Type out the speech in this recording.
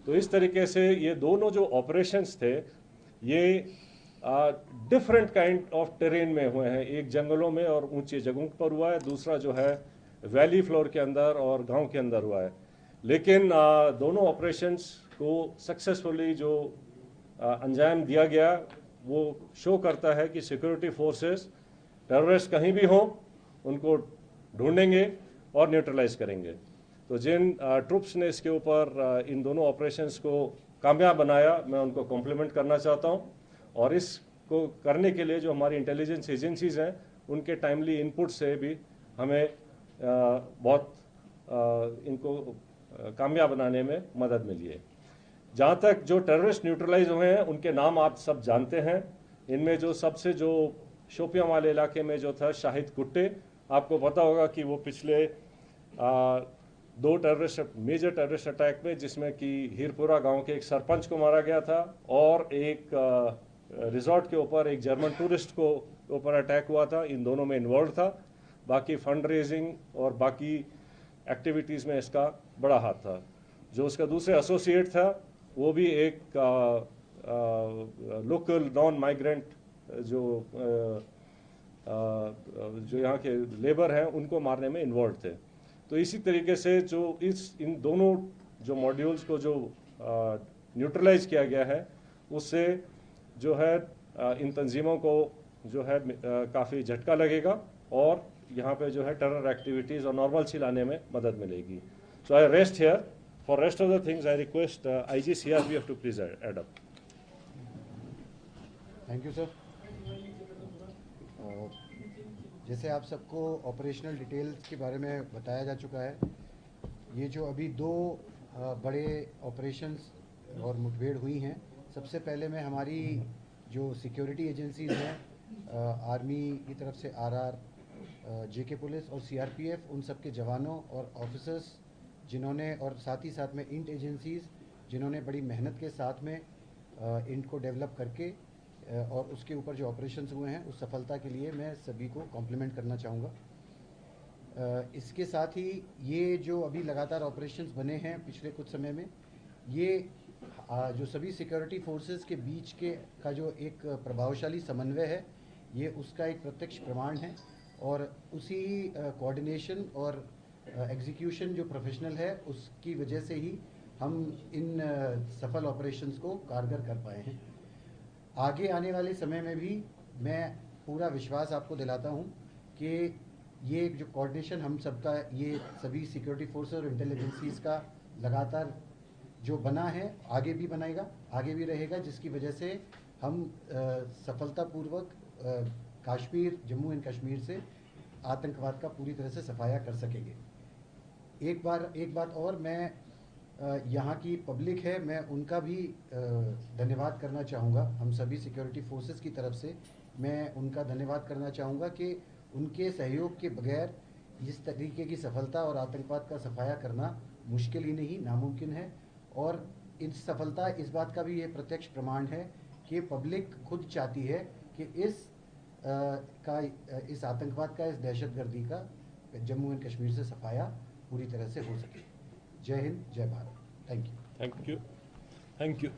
तो इस तरीके से ये दोनों जो ऑपरेशंस थे ये डिफरेंट काइंड ऑफ टेरेन में हुए हैं। एक जंगलों में और ऊंची जगहों पर हुआ है, दूसरा जो है वैली फ्लोर के अंदर और गांव के अंदर हुआ है। लेकिन दोनों ऑपरेशंस को सक्सेसफुली जो अंजाम दिया गया वो शो करता है कि सिक्योरिटी फोर्सेस टेररिस्ट कहीं भी हों उनको ढूंढेंगे और न्यूट्रलाइज करेंगे। तो जिन ट्रुप्स ने इसके ऊपर इन दोनों ऑपरेशंस को कामयाब बनाया, मैं उनको कॉम्प्लीमेंट करना चाहता हूं। और इसको करने के लिए जो हमारी इंटेलिजेंस एजेंसीज हैं उनके टाइमली इनपुट से भी हमें बहुत इनको कामयाब बनाने में मदद मिली है। जहाँ तक जो टेररिस्ट न्यूट्रलाइज हुए हैं उनके नाम आप सब जानते हैं। इनमें जो सबसे जो शोपियां वाले इलाके में जो था शाहिद कुट्टे, आपको पता होगा कि वो पिछले दो मेजर टेररिस्ट अटैक में, जिसमें कि हीरपुरा गांव के एक सरपंच को मारा गया था और एक रिजॉर्ट के ऊपर एक जर्मन टूरिस्ट को ऊपर अटैक हुआ था, इन दोनों में इन्वॉल्व था। बाकी फंड रेजिंग और बाकी एक्टिविटीज़ में इसका बड़ा हाथ था। जो उसका दूसरे एसोसिएट था वो भी एक लोकल नॉन माइग्रेंट जो यहाँ के लेबर हैं उनको मारने में इन्वॉल्व थे। तो इसी तरीके से जो इन दोनों जो मॉड्यूल्स को जो न्यूट्रलाइज किया गया है उससे जो है इन तंजीमों को जो है काफ़ी झटका लगेगा और यहाँ पे जो है टेरर एक्टिविटीज़ और नॉर्मलसी लाने में मदद मिलेगी। So I rest here. For rest of the things I request IG CRPF to please add up. Thank you sir. जैसे आप सबको ऑपरेशनल डिटेल्स के बारे में बताया जा चुका है, ये जो अभी दो बड़े ऑपरेशंस और मुठभेड़ हुई हैं, सबसे पहले मैं हमारी जो सिक्योरिटी एजेंसीज हैं, आर्मी की तरफ से RR, JK पुलिस और CRPF, उन सब के जवानों और ऑफिसर्स जिन्होंने, और साथ ही साथ में इंट एजेंसीज़ जिन्होंने बड़ी मेहनत के साथ में इंट को डेवलप करके और उसके ऊपर जो ऑपरेशंस हुए हैं उस सफलता के लिए मैं सभी को कॉम्प्लीमेंट करना चाहूँगा। इसके साथ ही ये जो अभी लगातार ऑपरेशंस बने हैं पिछले कुछ समय में, ये जो सभी सिक्योरिटी फोर्सेस के बीच के का जो एक प्रभावशाली समन्वय है, ये उसका एक प्रत्यक्ष प्रमाण है। और उसी कोऑर्डिनेशन और एग्जीक्यूशन जो प्रोफेशनल है उसकी वजह से ही हम इन सफल ऑपरेशंस को कारगर कर पाए हैं। आगे आने वाले समय में भी मैं पूरा विश्वास आपको दिलाता हूं कि ये जो कोऑर्डिनेशन हम सबका, ये सभी सिक्योरिटी फोर्सेस और इंटेलिजेंसीज का लगातार जो बना है आगे भी बनाएगा, आगे भी रहेगा, जिसकी वजह से हम सफलतापूर्वक कश्मीर, जम्मू एंड कश्मीर से आतंकवाद का पूरी तरह से सफाया कर सकेंगे। एक बात और, मैं यहाँ की पब्लिक है, मैं उनका भी धन्यवाद करना चाहूँगा। हम सभी सिक्योरिटी फोर्सेस की तरफ से मैं उनका धन्यवाद करना चाहूँगा कि उनके सहयोग के बगैर इस तरीके की सफलता और आतंकवाद का सफाया करना मुश्किल ही नहीं, नामुमकिन है। और इस सफलता इस बात का भी ये प्रत्यक्ष प्रमाण है कि पब्लिक खुद चाहती है कि इस आतंकवाद का, इस दहशतगर्दी का जम्मू एंड कश्मीर से सफाया पूरी तरह से हो सके। जय हिंद, जय Bharat. Thank you. Thank you. Thank you.